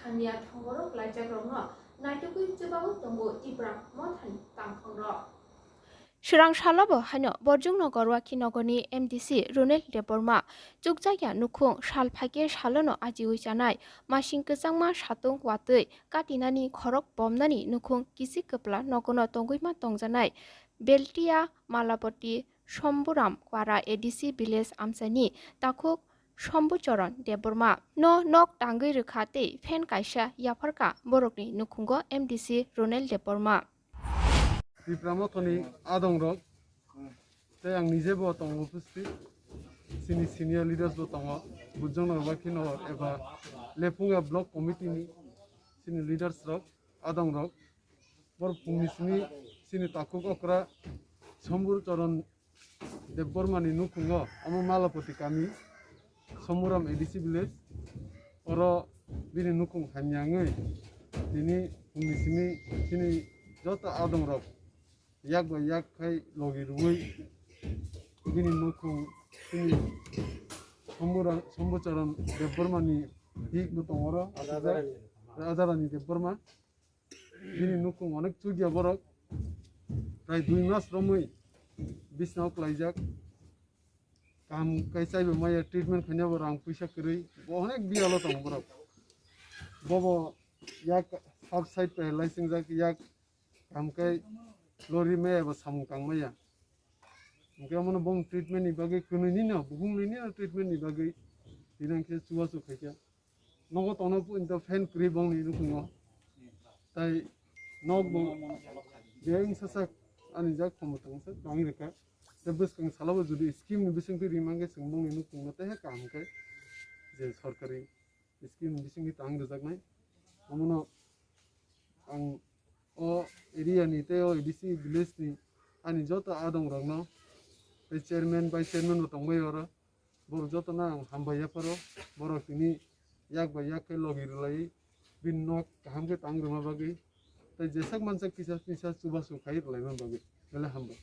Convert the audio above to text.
hanya thongoro klajak rongno naitokui jebau tongbo tibra mothan tangkhongro Srang Shalabo Hano Borjung Nogor Wakinogoni MDC Runel Deborma Jugjaya Nukhung Shal Phage Shalono Ajiwi Janai Mashing Kesangma Shatung Watui Katinani Khorok Bomnani Nukhung Kisi Kepla Nogono Tongguima Tongjanai Beltia Malapoti Shomburam Kwara ADC Village Amsani Takuk Shombuchoron Deborma No Nok Tangui Rukhate Fen Kaisha Yafarka Borokni Nukhungo MDC Runel Deborma Diplomato니 adongrok te ang nije bo tong upusti senior leaders bo tong bujong no wakino eba lepunga block committee ni senior leaders rok adongrok bor pungni sini takuk okra sombur choron debormani nukungo amo malapoti kami somuram ADC village oro bini nukung hanyangai dini pungni sini jota adongrok yak ba yak kai logi ruai bini nuku sini sombocaran deborma ni hik butong ora adarani deborma bini nuku onek chugia borok prai 2 mas romoi bisnaw klaijak kam kaisai be maya treatment khanya borang puisa kri onek bialo tong borok bobo yak half side paralyzing jak yak kam kai lori me ba samkang maya mungkin mana bom treatment ni bagai kunu ni na buhung ni na treatment ni bagai dinang ke suwa su kaya nogo tono pu inta fan kri bong ni nukungo tai nog bong yang sasak ani jak komotang sa bang reka tebus kang salabo judi scheme ni bising ti rimang ke sengbong ni nukungo te kam kai je sarkari scheme bising ni tang dajak nai amono ang o area ni te o ADC village ni ani jota adong rogno pe chairman by chairman no tongbai ora bor jota na hambaya paro borok tini yak ba yak ke logi lai bin nok ham ke tang ruma bagi te jesak mansak kisa suba su khai lai man bagi bele hamba